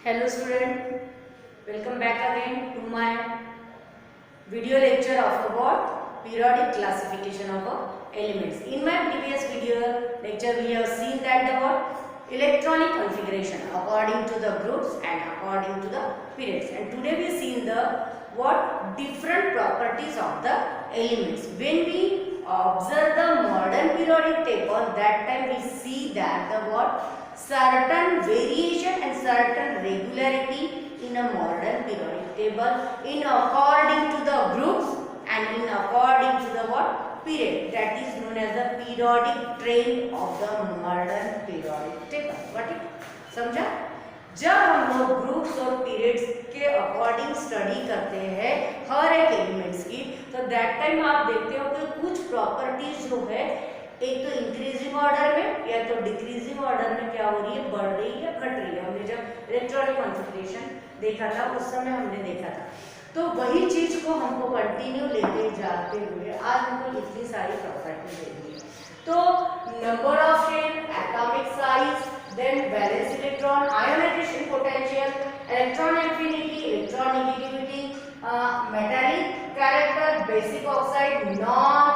Hello student, welcome back again to my video lecture of about periodic classification of elements. In my previous video lecture we have seen that about electronic configuration according to the groups and according to the periods, and today we seen the what different properties of the elements. When we observe the modern periodic table, that time we see that the what certain variation and certain regularity in a modern periodic table in according to the groups and in according to the what period, that is known as the periodic trend of the modern periodic table. Got it? समझा? जब हम लोग groups और periods के according study करते हैं हर एक elements की, तो दैट टाइम आप देखते हो कि कुछ प्रॉपर्टीज जो है एक तो इंक्रीजिंग ऑर्डर में या तो डिक्रीजिंग ऑर्डर में क्या हो रही है, बढ़ रही है, घट रही है. हमने जब इलेक्ट्रॉनिक कॉन्फ़िगरेशन देखा था उस समय हमने देखा था, तो वही चीज को हमको कंटिन्यू लेते जाते हुए आज हमको इतनी सारी प्रॉपर्टी देनी है. तो number of shell, atomic size, then valence electron, ionization potential, electron affinity, electron negativity, metallic character, basic oxide, non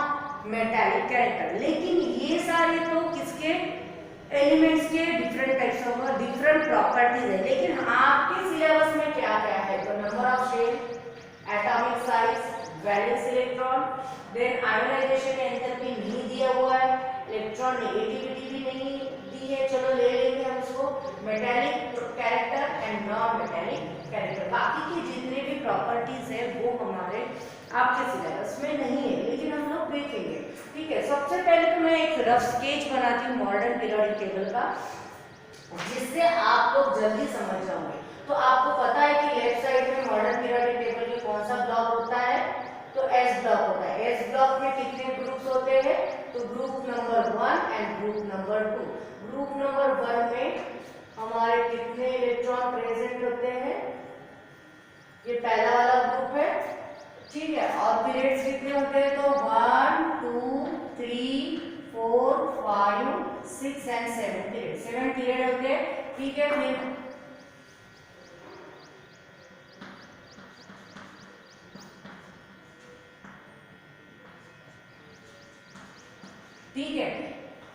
metallic character. लेकिन ये सारे तो किसके एलिमेंट्स के different types of different properties है, लेकिन आपके सिलेबस में क्या क्या है, तो number of shell, atomic size, valence electron, then ionisation enthalpy नहीं दिया हुआ है, इलेक्ट्रॉन नेगेटिविटी भी नहीं दी है, चलो ले लेंगे हम उसको, metallic character and non metallic character. बाकी की जितने भी प्रॉपर्टीज है वो हमारे आपके सिलेबस में नहीं है, लेकिन हम लोग देखेंगे. ठीक है, सबसे पहले तो मैं एक रफ स्केच बनाती हूँ मॉडर्न पीरियोडिक टेबल का, जिससे आप लोग जल्दी समझ जाओगे. तो आपको पता है कि लेफ्ट साइड में मॉडर्न पीरियोडिक टेबल में कौन सा ब्लॉक होता है, तो एस ब्लॉक होता है. एस ब्लॉक में कितने ग्रुप्स होते हैं, तो group number 1 and group number 2. Group number 1 में हमारे कितने इलेक्ट्रॉन प्रेजेंट होते हैं, ये पहला वाला ग्रुप है. ठीक है, और पीरियड्स कितने होते हैं, तो 1 2 3 4 5 6 एंड 7 पीरियड. 7 पीरियड होते हैं. ठीक है, फिर ठीक है,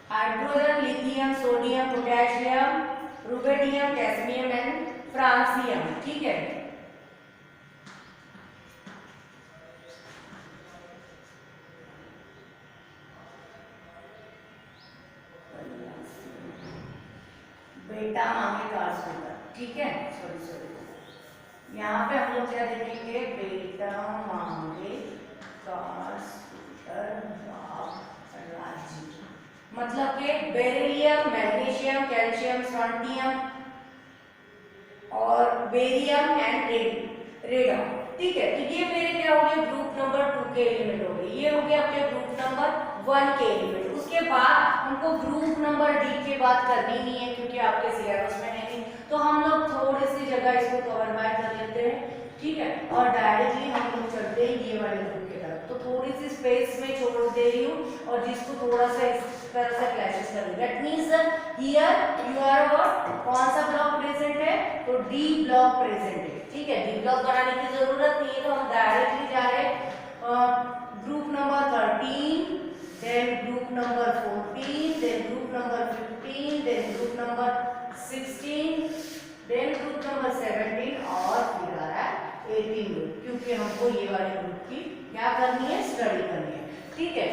hydrogen, lithium, sodium, potassium, rubidium, cadmium and francium. ठीक है, बेटा मांगे ट्रांसमीटर. ठीक है, सॉरी यहाँ पे हम लोग क्या देखेंगे, बेटा मांगे ट्रांसमीटर मतलब के बेरिलियम, मैग्नीशियम, कैल्शियम, स्ट्रोंटियम और बेरियम एंड रेडियम. ठीक है, तो ये मेरे क्या हो गए, ग्रुप नंबर 2 के एलिमेंट हो गए. ये हो गया आपके ग्रुप नंबर 1 के एलिमेंट. उसके बाद हमको ग्रुप नंबर डी की बात करनी नहीं है क्योंकि आपके सिलेबस में है नहीं, तो हम लोग थोड़ी सी जगह इसको कवर बाय कर लेते हैं. ठीक है, और डायरेक्टली हम लोग चलते हैं ये वाले ग्रुप की तरफ. तो थोड़ी सी स्पेस में छोड़ दे रही हूँ और जिसको थोड़ा सा इस तरह से क्लैशेस कर रही. That means here you are what, कौन सा ब्लॉक प्रेजेंट है, तो डी ब्लॉक प्रेजेंट है. ठीक है, डी ब्लॉक बनाने की जरूरत नहीं है, तो हम डायरेक्टली जा रहे हैं group number 13, then group number 14, then group number 15, then group number 16, then group number 17 और फिर आ रहा है 18 ग्रुप, क्योंकि हमको ये वाले ग्रुप की क्या करनी है, स्टडी करनी है. ठीक है,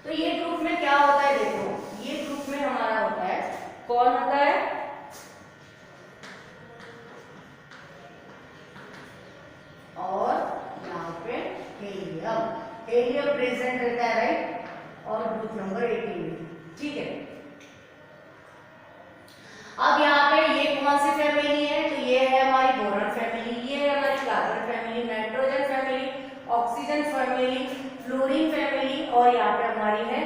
तो ये ग्रुप में क्या होता है, देखो ये ग्रुप में हमारा होता है, कौन होता है, और यहाँ पे हीलियम. हीलियम प्रेजेंट रहता है, राइट, और ग्रुप नंबर 18. ठीक है, अब यहाँ पे ये कौन सी फैमिली है, तो ये है हमारी बोरॉन फैमिली, ये है हमारी carbon family, nitrogen family, oxygen family, fluorine family, और यहाँ पे हमारी है,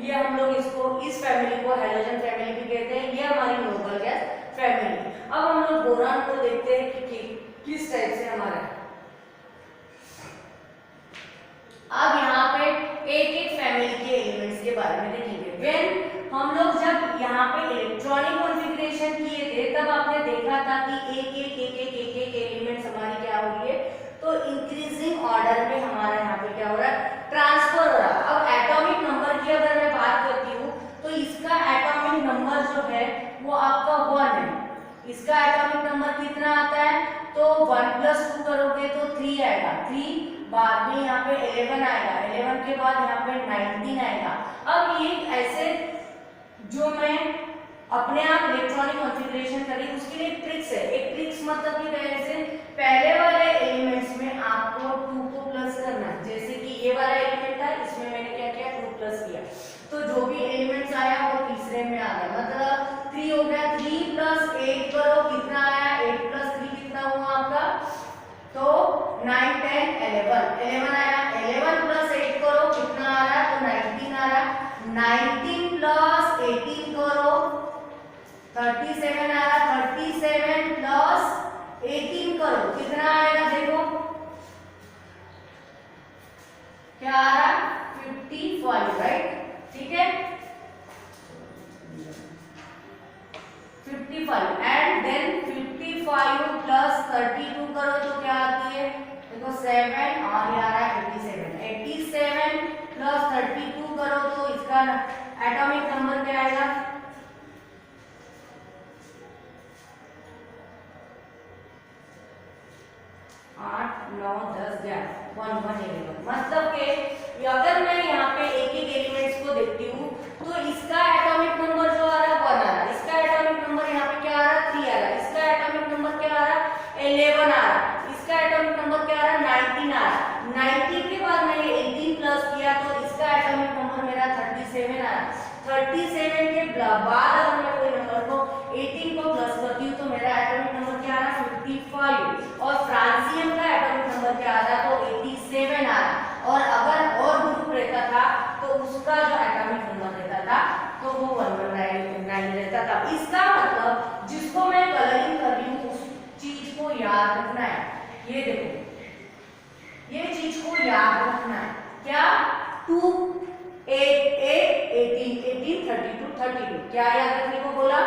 ये हम लोग इसको इस फैमिली को हैलोजन फैमिली भी कहते हैं. ये हमारी नोबल गैस फैमिली. अब हम लोग बोरॉन को देखते हैं कि किस टाइप से हमारा है. अब यहाँ पे एक एक फैमिली के एलिमेंट्स के बारे में देखेंगे. व्हेन हम लोग जब यहाँ पे इलेक्ट्रॉनिक कॉन्फ़िगरेशन किए थे तब आपने देखा था कि क्या हो रही है, तो इंक्रीजिंग ऑर्डर में हमारा यहाँ पे क्या हो रहा है, ट्रांसफर हो रहा है। अब एटॉमिक नंबर की अगर मैं बात करती हूँ तो इसका एटॉमिक नंबर जो है वो आपका 1 है। इसका एटॉमिक नंबर कितना आता है, तो 1 + 2 करोगे तो 3 आएगा, 3 बाद में यहाँ पे 11 आएगा, 11 के बाद यहाँ पे 19 आएगा। अब ये ऐसे जो मैं अपने आप इलेक्ट्रॉनिक कॉन्फ़िगरेशन करी उसके लिए एक ट्रिक्स है। एक ट्रिक्स मतलब कि कैसे, पहले वाले एलिमेंट्स में आपको 2 को प्लस करना है। जैसे कि ये वाला एलिमेंट था, इसमें मैंने क्या किया, 2 प्लस किया, तो जो भी एलिमेंट्स आया वो तीसरे में आ गया, मतलब 3 हो गया। 3 + 8 करो कितना आया, 8 + 3 कितना हुआ आपका, तो 9 10 11 11 आया। 11 + 8 करो कितना आ रहा है, तो 19 आ रहा। 19 + 18 करो 37 आ रहा। 37 + 18 करो कितना आएगा, देखो क्या आ रहा, 55, राइट, ठीक है, 55। एंड देन 55 + 32 करो तो क्या आती है, देखो 7 और ये आ रहा है 87। 87 + 32 करो तो इसका एटॉमिक नंबर क्या आएगा, 8 9 10 11 11। मतलब कि अगर मैं यहाँ पे एक एक एलिमेंट्स को देखती हूँ तो इसका एटॉमिक नंबर जो आ रहा है 1 आ रहा है, इसका एटॉमिक नंबर यहाँ पे क्या आ रहा है, 3 आ रहा है, इसका एटॉमिक नंबर क्या आ रहा है, 11 आ रहा है, इसका एटॉमिक नंबर क्या आ रहा है, 19 आ रहा है। 19 के बाद मैंने 18 प्लस किया तो इसका एटॉमिक नंबर मेरा 37 आ रहा है। 37 के बाद अगर मैं कोई नंबर को 18 को प्लस करती हूँ तो मेरा एटॉमिक नंबर क्या आ रहा है, 55। और फ्रांसियम का एटॉमिक नंबर क्या आ रहा है, तो 87 आ रहा है। और अगर और ग्रुप रहता था तो उसका जो एटॉमिक नंबर रहता था तो वो 119 रहता था। इसका मतलब जिसको मैं कलरिंग कर रही हूँ उस चीज को याद रखना है। ये देखो, ये चीज को याद रखना है, क्या, 2 8 8 18 18 32 32, क्या याद रखने को बोला,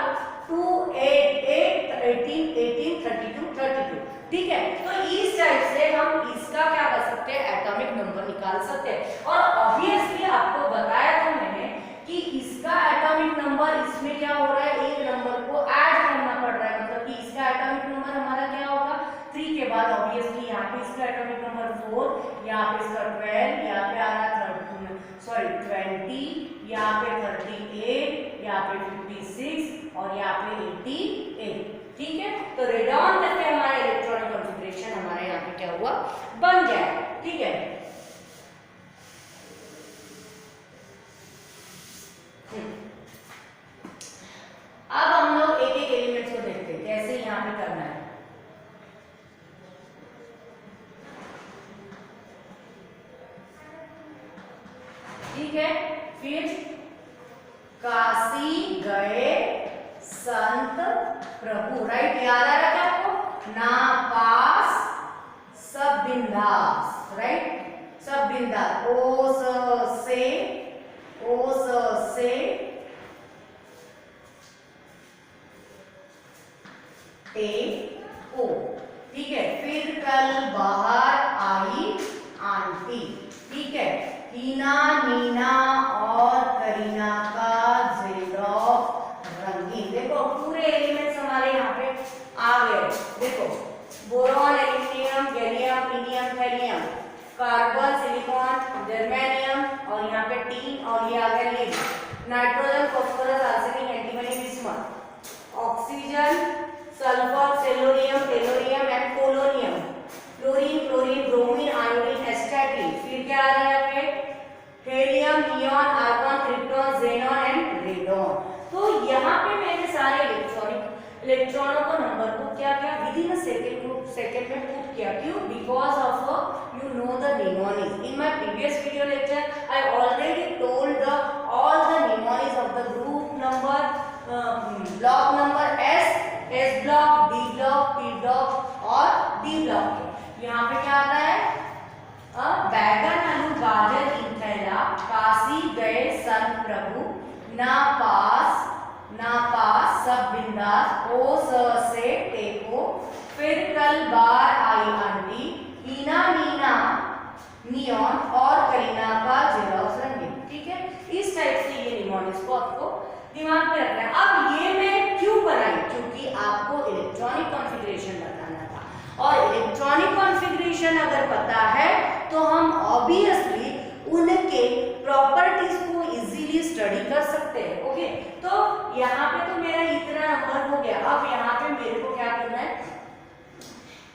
2 8 8 18 18 32 32, ठीक है। तो इस टाइप से हम इसका क्या कर सकते हैं, एटॉमिक नंबर निकाल सकते हैं। और ऑब्वियसली आपको बताया था मैंने कि इसका एटॉमिक नंबर, इसमें क्या हो रहा है, एक नंबर को ऐड करना पड़ रहा है, मतलब कि इसका एटॉमिक नंबर हमारा क्या होगा, 3 के बाद ऑब्वियसली यहाँ पे इसका एटॉमिक नंबर 4, यहाँ पे इसका 12, यहाँ पे आ रहा 20, यहाँ पे 38, यहाँ पे 56 और यहाँ पे 88, ठीक है। तो रेडॉन तक के हमारा इलेक्ट्रॉनिक कॉन्फ़िगरेशन हमारे यहाँ पे क्या हुआ, बन गया, ठीक है। अब हम लोग एक एक एलिमेंट्स को देखते हैं कैसे यहाँ पे करना है। ठीक है, फिर काशी गए संत प्रभु, राइट, याद आ रहा है आपको, ना पास सब बिंदास, राइट, सब बिंदास, ओ स से ते ओ, ठीक है। फिर कल बाहर आई आंटी, ठीक है। हीना नीना और करीना का जेरोक्स रंगीन, देखो पूरे एलिमेंट्स हमारे यहाँ पे आ गए। देखो boron, aluminium, gallium, indium, thallium, carbon, silicon, germanium और यहाँ पे टीन और ये आ गया lead, nitrogen, phosphorus, arsenic, antimony, bismuth, oxygen, sulphur, selenium, tellurium and polonium, chlorine, chlorine, bromine, iodine, astatine. फिर क्या आ रहा है यहाँ पे, helium, neon, argon, krypton, xenon and radon. तो यहाँ पे मैंने सारे इलेक्ट्रॉनों को नंबर को क्या किया, विदिन अ सेकेंड में पुट किया। क्यों, because of you know the mnemonics. In my previous video lecture I already told the all the mnemonics of the group number, block number S block, D block, P block और D block. यहाँ पे क्या आता है, बैगन, आलू, गाजर, इंथैला, काशी गए संत प्रभु, ना पास सब बिंदास, ओ स से टेको, फिर कल बार आई आंटी, ईना नीना नियॉन और करीना का जेरॉक्स रंगीन। ठीक है, इस टाइप से ये निमोनिक्स को आपको दिमाग में रखना है। अब ये मैं क्यों बनाई, क्योंकि आपको इलेक्ट्रॉनिक कॉन्फ़िगरेशन बताना था, और इलेक्ट्रॉनिक कॉन्फ़िगरेशन अगर पता है तो हम ऑब्वियसली उनके प्रॉपर्टीज को इजीली स्टडी कर सकते हैं। ओके, तो यहाँ पे तो मेरा इतना नंबर हो गया। अब यहाँ पे मेरे को क्या करना है,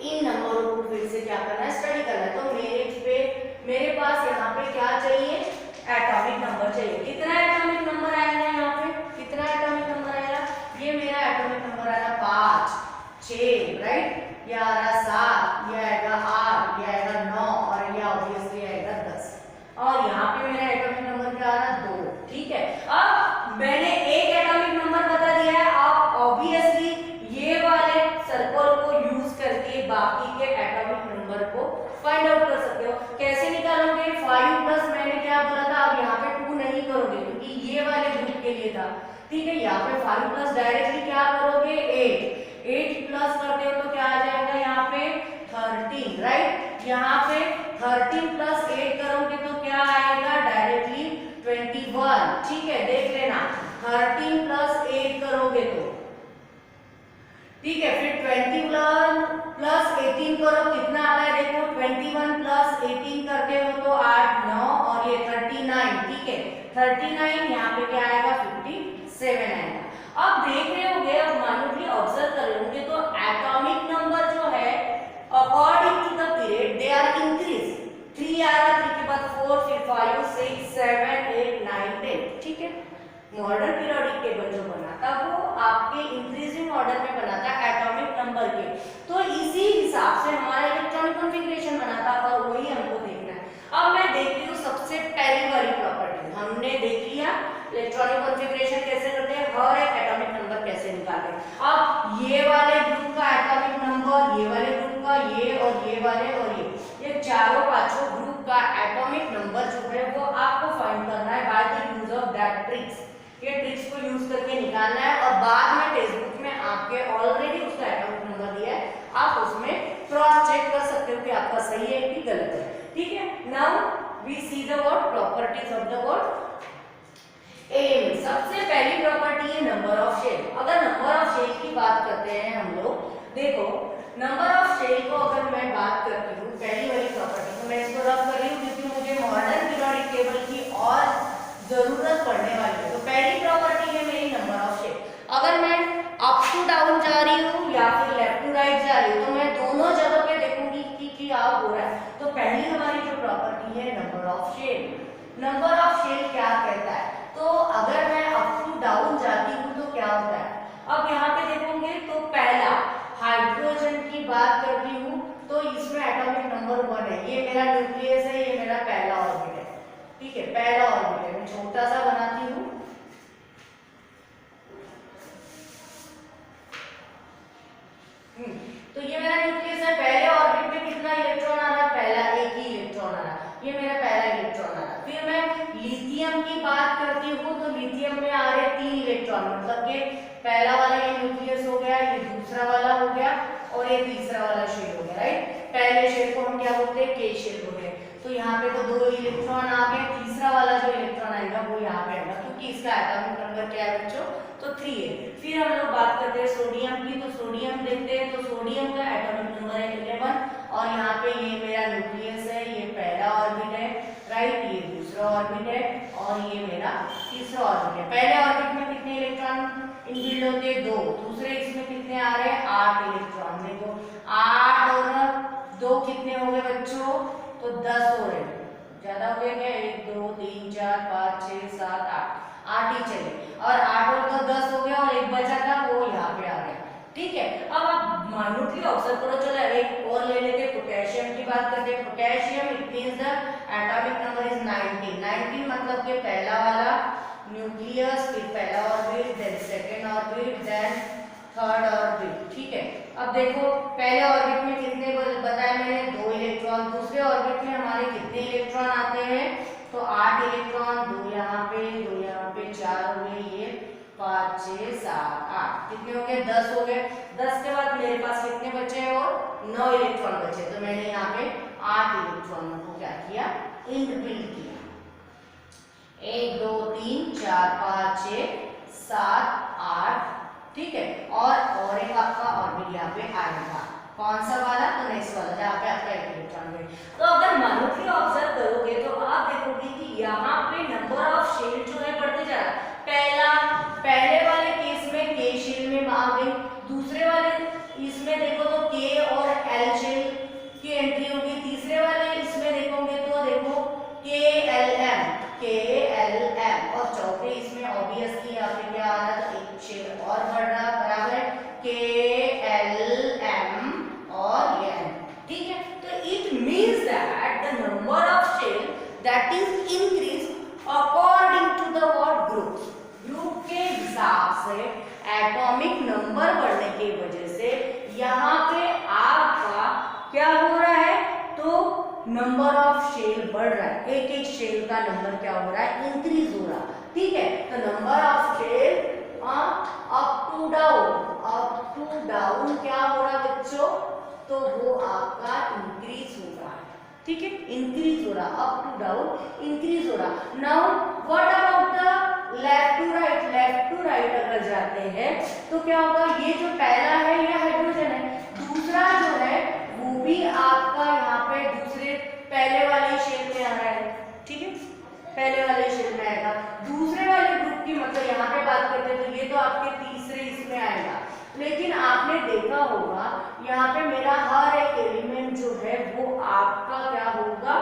इन नंबरों को फिर से क्या करना है, स्टडी करना है। तो मेरे पास यहाँ पे क्या चाहिए, एटॉमिक नंबर चाहिए। कितना एटॉमिक नंबर आएगा यहाँ पे, कितना एटॉमिक नंबर आएगा, ये मेरा एटॉमिक नंबर आएगा 5, 6, राइट, ये आ रहा 7, ये आएगा 8, ये आएगा 9 और ये ऑब्वियसली आएगा 10। और यहाँ पे मेरा एटॉमिक नंबर क्या आ रहा है, 2। ठीक है, अब मैंने एक एटॉमिक नंबर बता दिया है, आप ऑब्वियसली ये वाले सर्कल को यूज करके बाकी के एटॉमिक नंबर को फाइंड आउट कर सकते हो। कैसे निकालोगे, 5 प्लस मैंने क्या बोला था, अब यहाँ पे 2 नहीं करोगे क्योंकि ये वाले ग्रुप के लिए था। ठीक है, यहाँ पे 5 प्लस डायरेक्टली क्या करोगे, 8 प्लस करते हो तो क्या आ जाएगा यहाँ पे 13, राइट। यहाँ पे 13 प्लस 8 करोगे तो क्या आएगा, डायरेक्टली 21। ठीक है, देख लेना, 13 प्लस 8 करोगे तो ठीक है, फिर 21 प्लस 18 करो, कितना आता है देखो, 21 प्लस 18 करते हो तो 8, 9 और ये 39। ठीक है, 39 यहाँ पे क्या आएगा, 57 आएगा। अब देख रहे होगे, अब मानो ऑब्जर्व कर रहे होंगे तो एटॉमिक नंबर जो है according to the period they are increase. 3 आएगा, 3 के बाद 4, फिर 5, 6, 7, 8, 9, 10। ठीक है, मॉडर्न पीरियोडिक टेबल जो बनाता वो आपके इंक्रीजिंग ऑर्डर में बनाता एटॉमिक नंबर के, तो इसी हिसाब से हमारा इलेक्ट्रॉनिक कॉन्फ़िगरेशन बनाता और वही हमको देखना है। अब मैं देखती हूँ सबसे पहली वाली प्रॉपर्टी, हमने देख लिया इलेक्ट्रॉनिक कॉन्फ़िगरेशन कैसे करते हैं, हर एक एटॉमिक नंबर कैसे निकालते हैं। अब ये वाले ग्रुप का एटॉमिक नंबर, ये वाले ग्रुप का, ये और ये वाले और ये चारों पांचों ग्रुप का एटॉमिक नंबर जो है वो आपको फाइंड करना है by the use of that tricks. ये ट्रिक्स को यूज करके निकालना है और बाद में टेक्स्ट बुक में आपके ऑलरेडी उसका एटॉमिक नंबर दिया है, आप उसमें क्रॉस चेक कर सकते हो कि आपका सही है कि गलत है। ठीक है, now we see the word properties of the word element. सबसे पहली प्रॉपर्टी है नंबर ऑफ शेल। अगर नंबर ऑफ शेल की बात करते हैं हम लोग, देखो नंबर ऑफ शेल को अगर मैं बात करती हूँ, पहली वाली प्रॉपर्टी तो मैं इसको रफ कर रही हूँ क्योंकि मुझे मॉडर्न पीरियोडिक टेबल की और जरूरत पड़ने वाली है। तो पहली प्रॉपर्टी है मेरी नंबर ऑफ शेल। अगर मैं अप टू डाउन जा रही हूँ या फिर लेफ्ट टू राइट जा रही हूँ तो मैं दोनों जगह पे देखूंगी कि क्या हो रहा है। तो पहली हमारी जो प्रॉपर्टी है number of shell. Number of shell क्या कहता है, तो अगर मैं अप टू डाउन जाती हूँ तो क्या होता है, अब यहाँ पे देखोगे तो पहला हाइड्रोजन की बात करती हूँ तो इसमें एटॉमिक नंबर 1 है, ये मेरा न्यूक्लियस है, ये मेरा पहला ऑर्बिट है। ठीक है, पहला ऑर्बिट है, मैं छोटा सा बनाती हूँ। तो ये मेरा न्यूक्लियस है, पहले ऑर्बिट में कितना इलेक्ट्रॉन आ रहा है, पहला एक ही इलेक्ट्रॉन आ रहा है, ये मेरा पहला इलेक्ट्रॉन आ रहा है। फिर मैं लिथियम की बात करती हूँ तो लिथियम में आ रहे 3 इलेक्ट्रॉन, मतलब कि पहला वाला ये न्यूक्लियस हो गया, ये दूसरा वाला हो गया और ये तीसरा वाला शेल हो गया, राइट। पहले शेल को हम क्या बोलते हैं, के शेल बोलते हैं। तो यहाँ पे तो 2 इलेक्ट्रॉन आ गए, तीसरा वाला जो इलेक्ट्रॉन आएगा वो यहाँ पे आएगा क्योंकि इसका एटॉमिक नंबर क्या है बच्चों, तो 3 है। फिर हम लोग बात करते हैं सोडियम की, तो सोडियम देखते हैं तो सोडियम का एटॉमिक नंबर है 11 और यहाँ पे ये मेरा न्यूक्लियस है, ये पहला ऑर्बिट है, राइट, ये दूसरा ऑर्बिट है और ये मेरा तीसरा ऑर्बिट है। पहले ऑर्बिट में कितने इलेक्ट्रॉन इनबिल्ड होते हैं, 2, दूसरे इसमें कितने आ रहे हैं, 8 इलेक्ट्रॉन। देखो 8 और 2 कितने हो गए बच्चों, तो 10 हो रहे हैं, ज्यादा हो गया क्या, 1 2 3 4 5 6 7 8 ही चले और 8 और 2 10 हो गया और एक बचा था वो यहाँ पे आ गया। ठीक है, अब आप माइन्यूटली ऑब्जर्व करो। चलो एक और ले लेते हैं, पोटेशियम की बात करते हैं। Potassium it means the atomic number is 19 मतलब कि पहला वाला न्यूक्लियस, फिर पहला orbit, then second orbit, then third orbit. ठीक है, अब देखो पहले ऑर्बिट में कितने बताया मैंने, 2 इलेक्ट्रॉन। दूसरे ऑर्बिट में हमारे कितने इलेक्ट्रॉन आते हैं, तो 8 इलेक्ट्रॉन, 2 यहाँ पे 2 यहाँ पे 4 हो गए, ये 5 6 7 8। कितने हो गए 10 हो गए। 10 के बाद मेरे पास कितने बचे हैं और 9 इलेक्ट्रॉन बचे, तो मैंने यहाँ पे 8 इलेक्ट्रॉनों को क्या किया इनबिल्ड किया। 1 2 3 4 5 6 7 8, ठीक है। और एक आपका ऑर्बिट यहाँ पे आएगा, कौन सा वाला, तो नेक्स्ट वाला जहाँ पे आपका एक इलेक्ट्रॉन है। तो अगर मानोफ्री ऑब्जर्व करोगे तो आप देखोगे कि यहाँ पे नंबर ऑफ शेल जो है बढ़ते जा रहा है। पहले वाले केस में के शेल में आ गई, दूसरे वाले इसमें देखो तो के और एल शेल की एंट्री होगी, तीसरे वाले इसमें देखोगे तो देखो के एल एम, और चौथे इसमें ऑब्वियसली यहाँ पे क्या आ रहा है, एक शेल और बढ़ रहा बराबर के एल एम और एन, ठीक है। तो it means that the number of shell that is increase according to the what group के हिसाब से एटॉमिक नंबर बढ़ने की वजह से यहाँ पे आपका क्या हो रहा है, तो नंबर ऑफ शेल बढ़ रहा है, एक एक शेल का नंबर क्या हो रहा है इंक्रीज हो रहा है, ठीक है। तो number of shell up to down क्या हो रहा है बच्चों, तो वो आपका इंक्रीज हो रहा है, ठीक है, इंक्रीज हो रहा, अप टू डाउन इंक्रीज हो रहा। Now what about the left to right अगर जाते हैं तो क्या होगा, ये जो पहला है ये हाइड्रोजन है, दूसरा जो है वो भी आपका यहाँ पे दूसरे पहले वाले शेल में आ रहा है, ठीक है, पहले वाले शेल में आएगा। दूसरे वाले ग्रुप की मतलब यहाँ पे बात करते हैं तो ये तो आपके तीसरे इसमें आएगा, लेकिन आपने देखा होगा यहाँ पे मेरा हर एक एलिमेंट जो है वो आपका क्या होगा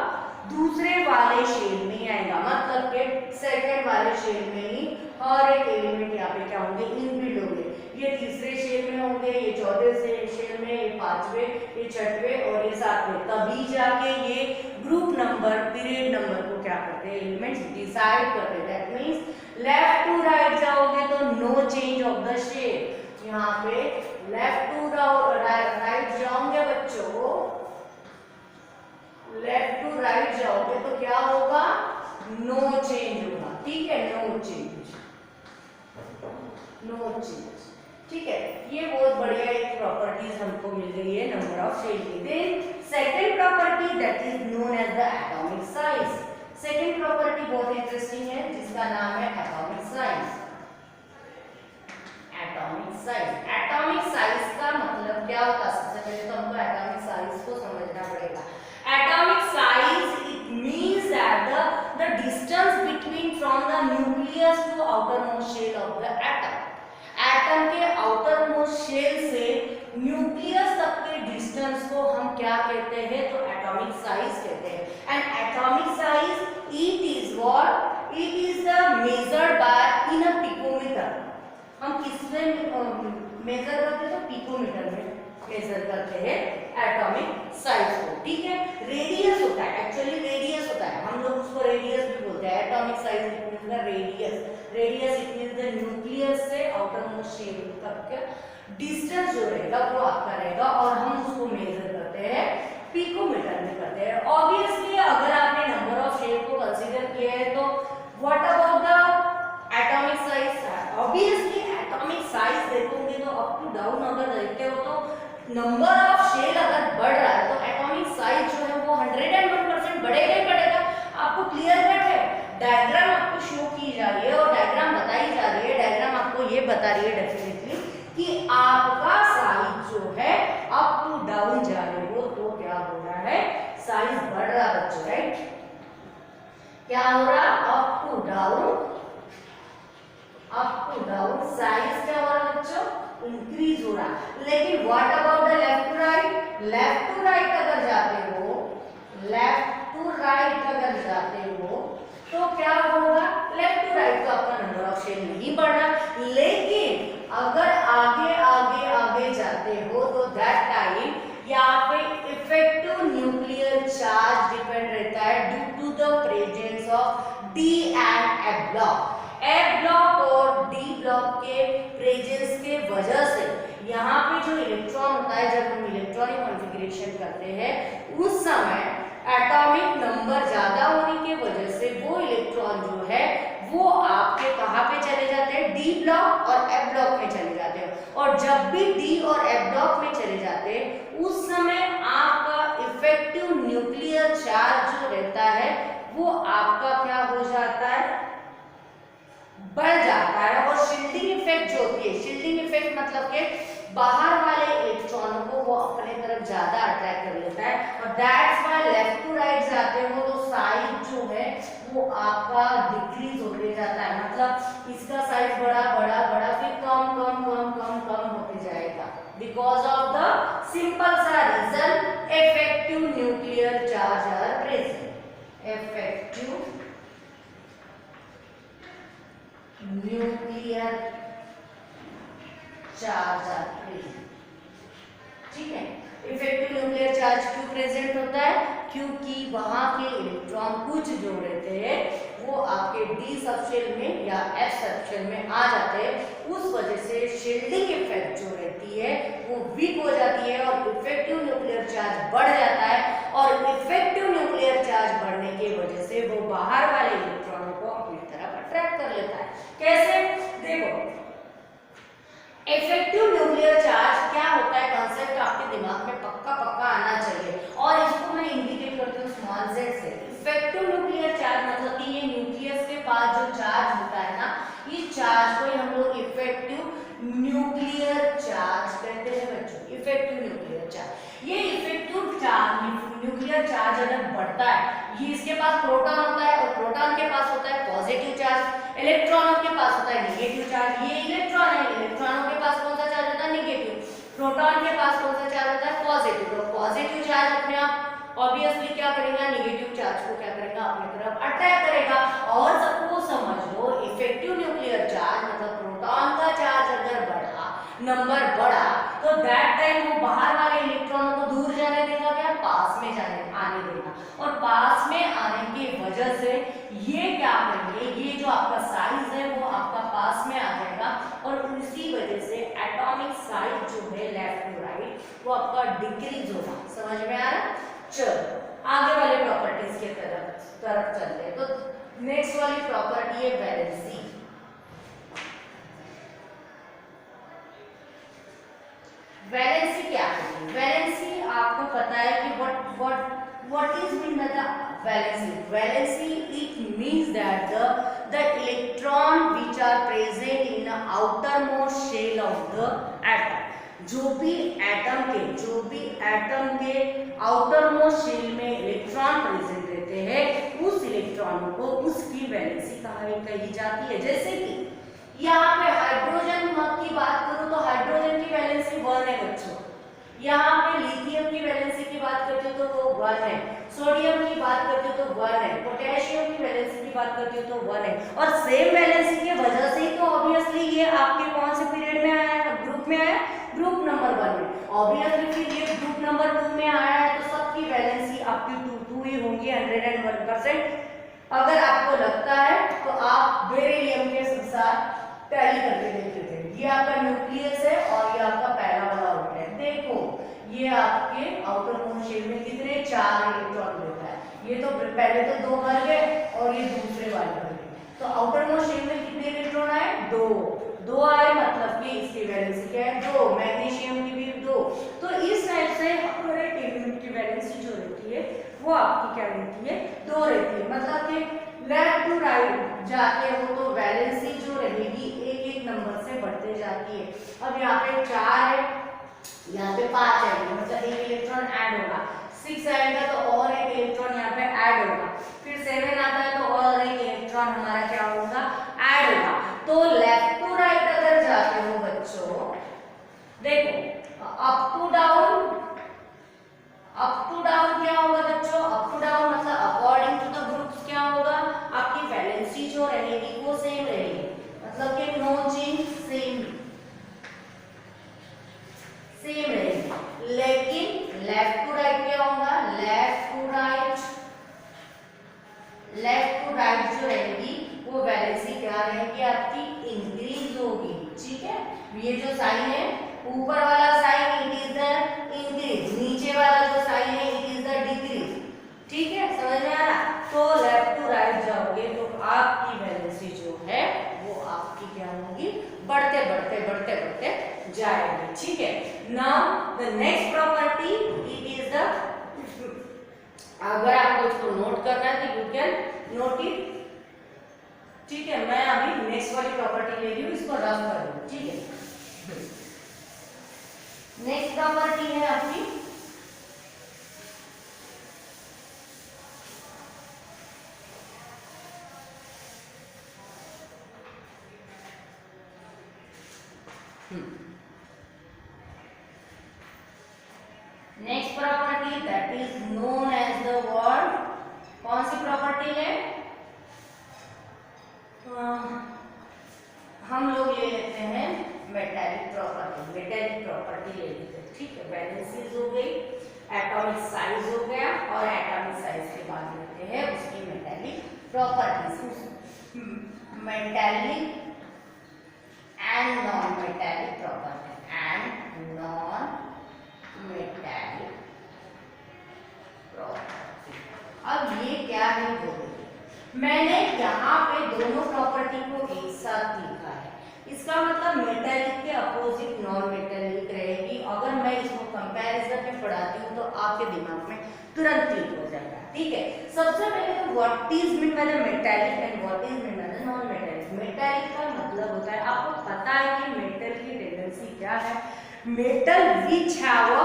दूसरे वाले शेल में ही आएगा, मतलब के सेकंड वाले शेल में ही हर एक एलिमेंट यहाँ पे क्या होंगे इनबिल्ड होंगे। ये तीसरे शेल में होंगे, ये चौथे शेल में, ये पांचवे, ये छठवें और ये सातवें, तभी जाके ये ग्रुप नंबर पीरियड नंबर को क्या करते हैं एलिमेंट्स डिसाइड करते हैं। That means left to right जाओगे तो no change of the shell, यहाँ पे लेफ्ट टू राइट जाओगे बच्चों, लेफ्ट टू राइट जाओगे तो क्या होगा नो चेंज होगा, ठीक है, नो चेंज, ठीक है। ये बहुत बढ़िया एक प्रॉपर्टीज हमको मिल गई है नंबर ऑफ शेल की। Then second property that is known as the atomic size. Second property बहुत इंटरेस्टिंग है जिसका नाम है एटॉमिक साइज। एटॉमिक साइज का मतलब क्या होता है, सबसे पहले तो हमको एटॉमिक साइज को समझना पड़ेगा। Atomic size it means that the distance between from the nucleus to outermost shell of the atom. Atom के आउटरमोस्ट शेल से न्यूक्लियस तक के डिस्टेंस को हम क्या कहते हैं, तो एटॉमिक साइज कहते हैं। And atomic size it is what, it is the measured by in a picometre. हम किसमें मेजर करते हैं, तो पिकोमीटर में मेजर करते हैं एटॉमिक साइज को, ठीक है। रेडियस होता है, एक्चुअली रेडियस होता है, हम लोग उसको रेडियस भी बोलते हैं। Atomic size it means the radius it means the nucleus से आउटरमोस्ट शेल तक का डिस्टेंस जो रहेगा वो आपका रहेगा, और हम उसको मेजर करते हैं पिकोमीटर में करते हैं। ऑब्वियसली अगर आपने नंबर ऑफ शेल को कंसीडर किया है तो what about the atomic size. Obviously atomic size देखोगे तो अप टू डाउन अगर देखते हो तो नंबर ऑफ शेल अगर बढ़ रहा है तो एटॉमिक साइज जो है वो 101% बढ़ेगा ही बढ़ेगा। आपको क्लियर कट है, डायग्राम आपको शो की जा रही है और डायग्राम बताई जा रही है। डायग्राम आपको ये बता रही है डेफिनेटली कि आपका साइज जो है अप टू डाउन जा रहे हो तो क्या हो रहा है, साइज बढ़ रहा है बच्चों, राइट। क्या हो रहा है, अप टू डाउन साइज क्या हो रहा है बच्चों, इंक्रीज हो रहा है। लेकिन what about the left to right, left to right अगर जाते हो, लेफ्ट टू राइट अगर जाते हो तो क्या होगा, लेफ्ट टू राइट तो आपका नंबर ऑफ शेल नहीं बढ़ा, लेकिन अगर आगे आगे आगे जाते हो तो दैट टाइम यहाँ पे इफेक्टिव न्यूक्लियर चार्ज डिपेंड रहता है due to the presence of D and F block. F block और डी ब्लॉक के प्रेजेंस के वजह से यहाँ पे जो इलेक्ट्रॉन होता है, जब हम इलेक्ट्रॉनिक कॉन्फ़िगरेशन करते हैं उस समय एटॉमिक नंबर ज्यादा होने की वजह से वो इलेक्ट्रॉन जो है वो आपके कहाँ पे चले जाते हैं, डी ब्लॉक और एफ ब्लॉक में चले जाते हैं। और जब भी डी और एफ ब्लॉक में चले जाते हैं उस समय आपका इफेक्टिव न्यूक्लियर चार्ज जो रहता है वो आपका क्या हो जाता है, बढ़ जाता है। और शील्डिंग इफेक्ट जो होती है, शील्डिंग इफेक्ट मतलब कि बाहर वाले इलेक्ट्रॉनों को वो अपने तरफ ज्यादा अट्रैक्ट कर लेता है। और that's why left to right जाते हो तो साइज जो है वो आपका डिक्रीज होते जाता है, मतलब इसका साइज बड़ा बड़ा बड़ा फिर कम कम कम कम कम होते जाएगा, बिकॉज ऑफ द सिंपल सा reason, effective nuclear charge are present. Effective nuclear charge are present, ठीक है। इफेक्टिव न्यूक्लियर चार्ज क्यों प्रेजेंट होता है, क्योंकि वहां के इलेक्ट्रॉन कुछ जो रहते हैं वो आपके डी सबशेल में या एफ सबशेल में आ जाते हैं, उस वजह से शील्डिंग इफेक्ट जो रहती है वो वीक हो जाती है और इफेक्टिव न्यूक्लियर चार्ज बढ़ जाता है। और इफेक्टिव न्यूक्लियर चार्ज बढ़ने की वजह से वो बाहर वाले इलेक्ट्रॉनों को अपनी तरफ अट्रैक्ट कर लेता है। कैसे, देखो इफेक्टिव न्यूक्लियर चार्ज क्या होता है, कंसेप्ट आपके दिमाग में पक्का पक्का आना चाहिए और इसको मैं इंडिकेट करती हूँ स्मॉल z से। इफेक्टिव न्यूक्लियर चार्ज मतलब कि ये न्यूक्लियस के पास जो चार्ज होता है ना, इस चार्ज को हम लोग इफेक्टिव न्यूक्लियर चार्ज कहते हैं बच्चों, इफेक्टिव न्यूक्लियर चार्ज। ये इफेक्टिव चार्ज न्यूक्लियर चार्ज अगर बढ़ता है, ये इसके पास प्रोटॉन होता है और प्रोटॉन के पास होता है पॉजिटिव चार्ज, इलेक्ट्रॉनों के पास होता है नेगेटिव चार्ज। ये इलेक्ट्रॉन है, इलेक्ट्रॉनों के पास कौन सा चार्ज होता है, नेगेटिव। प्रोटॉन के पास कौन सा चार्ज होता है, पॉजिटिव। तो पॉजिटिव चार्ज अपने आप ऑब्वियसली क्या करेगा, नेगेटिव चार्ज को क्या करेगा, अपनी तरफ अट्रैक्ट करेगा। और सबको समझ लो इफेक्टिव न्यूक्लियर चार्ज मतलब प्रोटॉन का चार्ज अगर बढ़ा, नंबर बढ़ा, तो दैट टाइम वो बाहर वाले इलेक्ट्रॉनों को दूर जाने देगा, क्या पास में आने देगा। और पास में आने की वजह से ये क्या करेंगे, ये जो आपका साइज है वो आपका पास में आ जाएगा और उसी वजह से एटॉमिक साइज जो है लेफ्ट टू राइट वो आपका डिक्रीज होगा। समझ में आ रहा? चलो आगे वाले प्रॉपर्टीज के तरफ चलते हैं। तो नेक्स्ट वाली प्रॉपर्टी है वैलेंसी। वैलेंसी क्या है? वैलेंसी आपको पता है कि what is mean by the valency? Valency it means that the electron which are present in the outermost shell of the atom, जो भी एटम के आउटरमोस्ट शेल में इलेक्ट्रॉन प्रेजेंट रहते हैं उस इलेक्ट्रॉन को उसकी वैलेंसी कही जाती है। जैसे कि यहाँ पे हाइड्रोजन की बात करूं तो हाइड्रोजन की वैलेंसी 1 है बच्चों। यहाँ पे लिथियम की वैलेंसी की बात करते हो तो वो 1 है, सोडियम की बात करते हो तो 1 है, पोटेशियम की वैलेंसी की बात करते हो तो 1 है। और सेम वैलेंसी की वजह से ही तो ऑब्वियसली ये आपके कौन से पीरियड में आया, ग्रुप में आया, ग्रुप नंबर 1 में। ऑब्वियसली फिर ये ग्रुप नंबर 2 में आया है तो सबकी वैलेंसी आपकी 2 ही होंगी 101%। अगर आपको लगता है तो आप बेरिलियम के साथ टैली करके देखते थे। ये आपका न्यूक्लियस है और ये आपका पहला वाला ऑर्बिट है। देखो ये आपके आउटर मोस्ट शेल में कितने 4 इलेक्ट्रॉन रहता है। ये तो पहले तो 2 भर गए और ये दूसरे वाले भर गए, तो आउटर मोस्ट शेल में कितने इलेक्ट्रॉन आए, 2 आए, मतलब कि इसकी वैलेंसी क्या है 2। मैग्नीशियम की भी 2। तो इस टाइप से हर एक एलिमेंट की वैलेंसी जो रहती है वो आपकी क्या रहती है, 2 रहती है। मतलब कि लेफ्ट टू राइट जाते हो तो वैलेंसी जो रहेगी एक एक नंबर से बढ़ते जाती है। अब यहाँ पे 4 है, यहाँ पे 5 आएगा, मतलब एक इलेक्ट्रॉन ऐड होगा। 6 आएगा तो और एक इलेक्ट्रॉन यहाँ पे ऐड होगा। फिर 7 आता है तो और एक इलेक्ट्रॉन हमारा क्या होगा, ऐड होगा। तो लेफ्ट टू राइट अगर जाते हो बच्चों, देखो अप टू डाउन क्या होगा बच्चों, अप टू डाउन मतलब अकॉर्डिंग टू द ग्रुप्स क्या होगा, आपकी वैलेंसी जो रहेगी वो सेम रहेगी, मतलब कि नो चेंज, सेम रहेगी। लेकिन लेफ्ट टू राइट क्या होगा, लेफ्ट टू राइट जो रहेगी वो वैलेंसी क्या रहेगी आपकी, इंक्रीज होगी। ठीक है, ये जो साइन है ऊपर वाला sign it is the increase, नीचे वाला जो साइन है इट इज द डिक्रीज। ठीक है, समझ में आ रहा? तो लेफ्ट टू राइट जाओगे तो आपकी वैलेंसी जो है वो आपकी क्या होगी, बढ़ते बढ़ते बढ़ते बढ़ते जाएगी। ठीक है, now the next property it is the, अगर आपको इसको नोट करना है तो यू कैन नोट इट। ठीक है, मैं अभी नेक्स्ट वाली प्रॉपर्टी ले रही हूँ, इसको रफ कर दूँ। ठीक है, नेक्स्ट प्रॉपर्टी है आपकी next property that is known as the word, कौन सी प्रॉपर्टी है, हम लोग ले लेते हैं मेटालिक प्रॉपर्टी, मेटालिक प्रॉपर्टी ले लेते हैं। ठीक है, वैलेंसीज हो गई, एटॉमिक साइज हो गया, और एटॉमिक साइज के बाद लेते हैं उसकी metallic properties, metallic and non metallic property, and non metallic property. अब ये क्या है बोलिए, मैंने यहाँ पे दोनों प्रॉपर्टी को एक साथ लिखा है, इसका मतलब मेटालिक के अपोजिट नॉन मेटालिक रहेगी। अगर मैं इसको कंपैरिजन में पढ़ाती हूँ तो आपके दिमाग में तुरंत क्लिक हो जाएगा। ठीक है, सबसे पहले तो what is mean by the metallic and what is mean by the non metallic. Metallic का मतलब होता है, आपको पता है कि मेटल की टेंडेंसी क्या है, metal which have a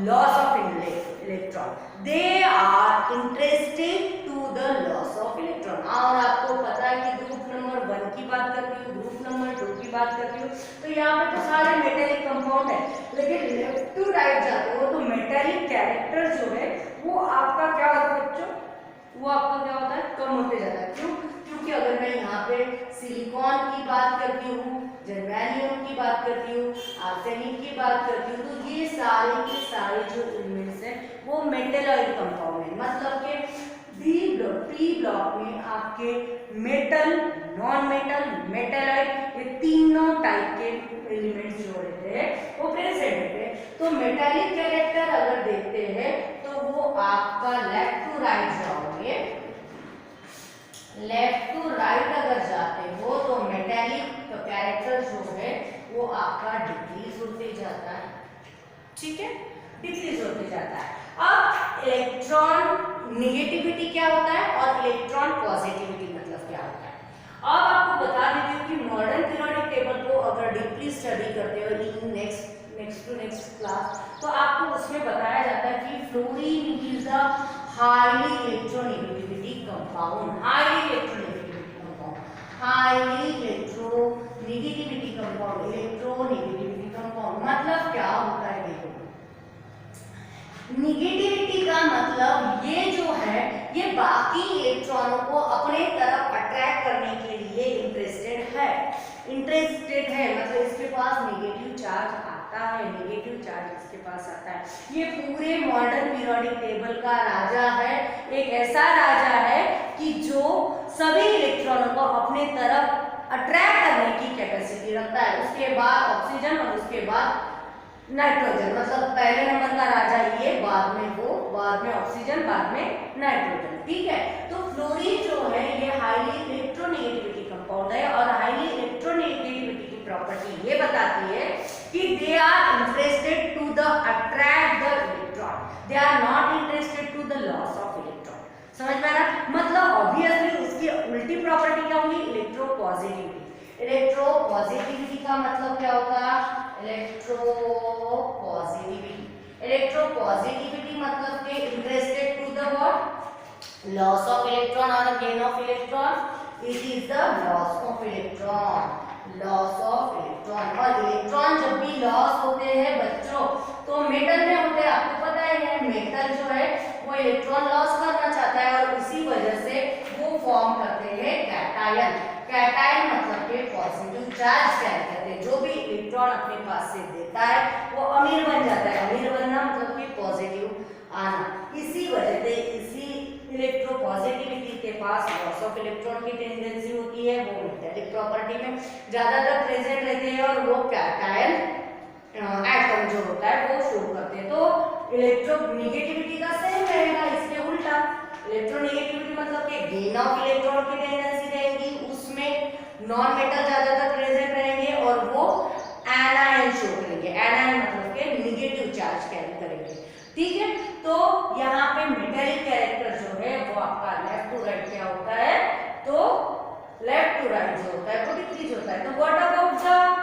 loss of electron, they are interested to the loss of electron। और आपको पता है कि ग्रुप नंबर 1 की बात करती हूँ, ग्रुप नंबर 2 की बात करती हूँ, तो यहाँ पे तो सारे मेटेलिक कंपाउंड है, लेकिन लेफ्ट टू राइट जाते हो तो मेटेलिक कैरेक्टर जो है वो आपका क्या होता है बच्चों, वो आपका क्या होता है, कम होते जाता है। क्यों? क्योंकि अगर मैं यहाँ पे सिलिकॉन की बात करती हूँ, जर्मेनियम की बात करती हूँ, आर्सेनिक की बात करती हूँ, तो ये सारे के सारे जो एलिमेंट्स हैं वो मेटलॉइड कंपाउंड है। मतलब कि पी ब्लॉक में आपके मेटल, नॉन मेटल, मेटलॉइड, ये तीनों टाइप के एलिमेंट्स जो रहते हैं वो प्रेजेंट रहते हैं। तो मेटालिक कैरेक्टर अगर देखते हैं तो वो आपका लेफ्ट टू राइट जाओगे, लेफ्ट टू राइट अगर जाते हो तो मेटालिक कैरेक्टर जो है वो आपका डिक्रीज होते जाता है। ठीक है, डिक्रीज होते जाता है। अब इलेक्ट्रॉन नेगेटिविटी क्या होता है और इलेक्ट्रॉन पॉजिटिविटी मतलब क्या होता है, अब आपको बता देती हूँ कि मॉडर्न पीरियोडिक टेबल को अगर डीपली स्टडी करते हो इन नेक्स्ट क्लास, तो आपको उसमें बताया जाता है कि fluorine is the highly electronegativity compound, highly electronegativity compound, highly electronegativity compound, electronegativity compound मतलब क्या होता है, देखो निगेटिविटी का मतलब ये जो है ये बाकी इलेक्ट्रॉनों को अपने तरफ अट्रैक्ट करने के लिए इंटरेस्टेड है, मतलब इसके पास नेगेटिव चार्ज आता है, नेगेटिव चार्ज इसके पास आता है। ये पूरे मॉडर्न पीरियोडिक टेबल का राजा है, एक ऐसा राजा है कि जो सभी इलेक्ट्रॉनों को अपने तरफ अट्रैक्ट करने की कैपेसिटी रखता है। उसके बाद ऑक्सीजन और उसके बाद नाइट्रोजन, मतलब पहले नंबर का राजा ये, बाद में वो, बाद में ऑक्सीजन, बाद में नाइट्रोजन। ठीक है, तो फ्लोरीन जो है ये हाईली इलेक्ट्रोनेगेटिविटी कंपाउंड है और हाईली इलेक्ट्रोनेगेटिविटी की प्रॉपर्टी ये बताती है कि they are interested to the attract the electron, they are not interested to the loss of electron. समझ में आ रहा? मतलब ऑब्वियसली उसकी उल्टी प्रॉपर्टी क्या होगी, इलेक्ट्रोपॉजिटिविटी। इलेक्ट्रोपॉजिटिविटी का मतलब क्या होता है, इलेक्ट्रोपॉजिटिविटी मतलब के interested to the what, loss of electron और gain of electron, it is the loss of electron, loss of electron. और इलेक्ट्रॉन जब भी लॉस होते हैं बच्चों तो मेटल में होते हैं, आपको पता है मेटल जो है वो इलेक्ट्रॉन लॉस करना चाहता है और इसी वजह से वो फॉर्म करते हैं कैटायन। कैटायन मतलब के पॉजिटिव चार्ज कैरी करते हैं, जो भी इलेक्ट्रॉन अपने पास से देता है वो अमीर बन जाता है, अमीर बनना मतलब कि पॉजिटिव आना। इसी वजह से इसी इलेक्ट्रोपॉजिटिविटी के पास लॉस ऑफ इलेक्ट्रॉन की टेंडेंसी होती है, वो मेटालिक प्रॉपर्टी में ज्यादातर प्रेजेंट रहते हैं और वो कैटायन एटम जो होता है वो शो करते हैं। तो इलेक्ट्रोनेगेटिविटी का सेम रहेगा, इसके उल्टा इलेक्ट्रोनेगेटिविटी मतलब कि गेन ऑफ इलेक्ट्रॉन की टेंडेंसी रहेगी, उसमें नॉन मेटल ज्यादातर प्रेजेंट रहेंगे और वो एनायन शो करेंगे। एनायन मतलब के निगेटिव चार्ज कैरी करेंगे, ठीक है। तो यहाँ पे मेटेलिक कैरेक्टर जो है वो आपका लेफ्ट टू राइट क्या होता है, तो लेफ्ट टू राइट जो होता है वो डिक्रीज होता है। तो what about the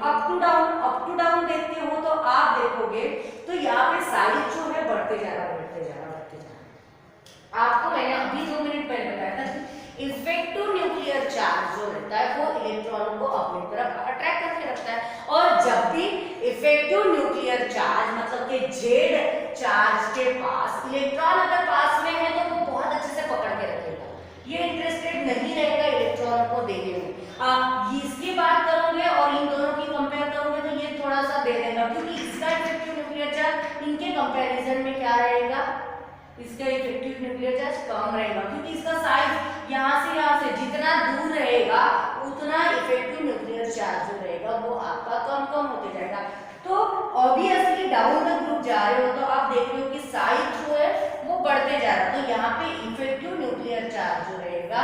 up to down? Up to down देखते हो तो आप देखोगे तो यहाँ पे साइज जो है बढ़ते जा रहा, बढ़ते जा रहा, बढ़ते जा रहा। आपको मैंने अभी 2 मिनट पहले बताया था इफेक्टिव न्यूक्लियर चार्ज जो रहता है वो इलेक्ट्रॉनों को अपनी तरफ अट्रैक्ट करके रखता है। और जब भी इफेक्टिव न्यूक्लियर चार्ज मतलब कि जेड चार्ज के पास इलेक्ट्रॉन अगर पास में है तो वो बहुत अच्छे से पकड़ के रखेगा, ये इंटरेस्टेड नहीं रहेगा इलेक्ट्रॉनों को देने में। आप इसकी बात करोगे और इन दोनों की कंपेयर करोगे तो ये थोड़ा सा दे देगा, क्योंकि इसका इफेक्टिव न्यूक्लियर चार्ज इनके कंपैरिजन में क्या रहेगा, इसका इफेक्टिव न्यूक्लियर चार्ज कम रहेगा, क्योंकि इसका साइज यहाँ से जितना दूर रहेगा उतना इफेक्टिव न्यूक्लियर चार्ज जो रहेगा वो आपका कम कम होते जाएगा। तो ऑब्वियसली डाउन द ग्रुप जा रहे हो तो आप देख रहे हो कि साइज जो है वो बढ़ते जा रहा है। तो यहाँ पे इफेक्टिव न्यूक्लियर चार्ज जो रहेगा,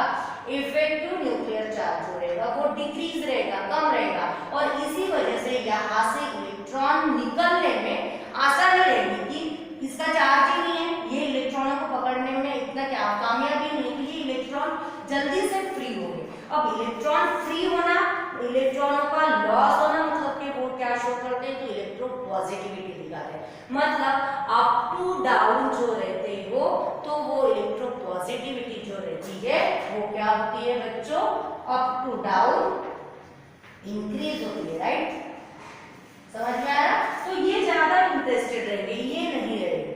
इफेक्टिव न्यूक्लियर चार्ज जो रहेगा वो डिक्रीज रहेगा, कम रहेगा, और इसी वजह से यहाँ से इलेक्ट्रॉन निकलने में आसानी रहेगी कि इसका चार्ज ही नहीं है, ये इलेक्ट्रॉनों को पकड़ने में इतना क्या कामयाबी नहीं है, ये इलेक्ट्रॉन जल्दी से फ्री हो गए। अब इलेक्ट्रॉन फ्री होना, इलेक्ट्रॉनों का लॉस होना मतलब कि वो क्या शो करते हैं, तो इलेक्ट्रो पॉजिटिविटी दिखाते हैं। मतलब अप टू डाउन जो रहते हो तो वो इलेक्ट्रो पॉजिटिविटी जो रहती है वो क्या होती है बच्चों, अप टू डाउन इंक्रीज होती है, राइट। समझ में आ रहा? तो ये ज्यादा इंटरेस्टेड रहेंगे, ये नहीं रहेंगे,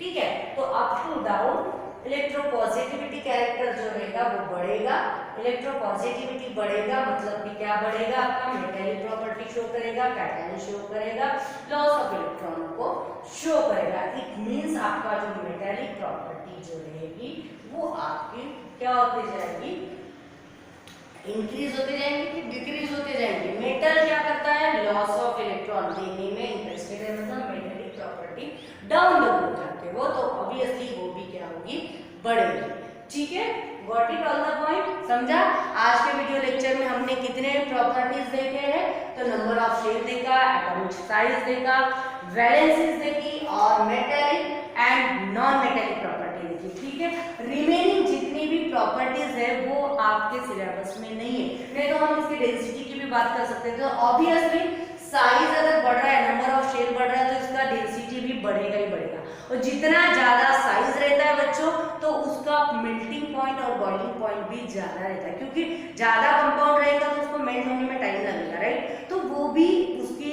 ठीक है। तो up to down electropositivity character जो रहेगा वो बढ़ेगा। इलेक्ट्रोपॉजिटिविटी बढ़ेगा मतलब कि क्या बढ़ेगा, आपका मेटेलिक प्रॉपर्टी शो करेगा, कैटायन शो करेगा, लॉस ऑफ इलेक्ट्रॉन को शो करेगा। इट मींस आपका जो मेटेलिक प्रॉपर्टी जो रहेगी वो आपकी क्या होती जाएगी, इंक्रीज होते जाएंगे कि डिक्रीज होते जाएंगे। मेटल क्या करता है, लॉस ऑफ इलेक्ट्रॉन देने में इंटरेस्टेड है, मतलब metallic property down the group जाते हो तो ऑब्वियसली वो भी क्या होगी, बढ़ेगी, ठीक है। Got it all the point, समझा? आज के वीडियो लेक्चर में हमने कितने प्रॉपर्टीज देखे हैं, तो नंबर ऑफ शेल देखा, एटॉमिक साइज देखा, वैलेंसीज देखी और metallic and non metallic property देखी, ठीक है। रिमेनिंग जितनी भी प्रॉपर्टीज है वो आपके सिलेबस में नहीं है, नहीं तो हम इसकी डेंसिटी की भी बात कर सकते थे। तो ऑब्वियसली साइज अगर बढ़ रहा है, नंबर ऑफ शेल बढ़ रहा है तो इसका डेंसिटी भी बढ़ेगा ही बढ़ेगा, और जितना ज्यादा साइज रहता है बच्चों तो उसका मेल्टिंग पॉइंट और बॉइलिंग पॉइंट भी ज्यादा रहता है, क्योंकि ज्यादा कंपाउंड रहेगा तो उसको मेल्ट होने में टाइम लगेगा, राइट। तो वो भी उसकी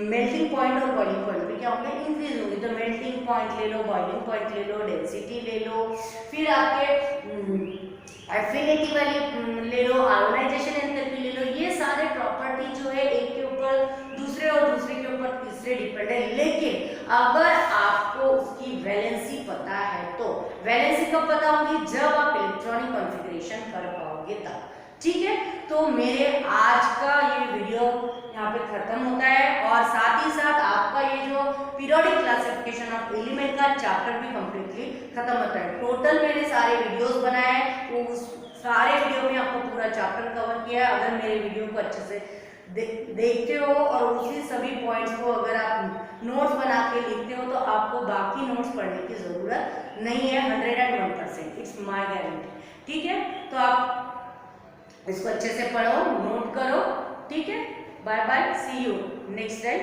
मेल्टिंग पॉइंट और बॉइलिंग पॉइंट भी क्या होंगे, इंक्रीज होंगे। तो मेल्टिंग पॉइंट ले लो, बॉइलिंग पॉइंट ले लो, डेंसिटी ले लो, फिर आपके एफिनिटी वाली ले लो, आयोनाइजेशन एंथैल्पी ले लो, ये सारे प्रॉपर्टी जो है एक के ऊपर दूसरे और दूसरे के ऊपर तीसरे डिपेंड है। लेकिन अगर आपको उसकी वैलेंसी पता है तो वैलेंसी कब पता होगी, जब आप इलेक्ट्रॉनिक कॉन्फ़िगरेशन कर पाओगे तब, ठीक है। तो मेरे आज का ये वीडियो यहाँ पे खत्म होता है, और साथ ही साथ आपका ये जो पीरियोडिक क्लासिफिकेशन ऑफ एलिमेंट का चैप्टर भी कंप्लीटली खत्म होता है। टोटल मैंने सारे वीडियोस बनाए हैं, तो उस सारे वीडियो में आपको पूरा चैप्टर कवर किया है। अगर मेरे वीडियो को अच्छे से देखते हो और उसी सभी पॉइंट्स को अगर आप नोट्स बना के लिखते हो तो आपको बाकी नोट्स पढ़ने की जरूरत नहीं है, 101%, इट्स माय गारंटी, ठीक है। तो आप इसको अच्छे से पढ़ो, नोट करो, ठीक है। Bye bye, see you next time.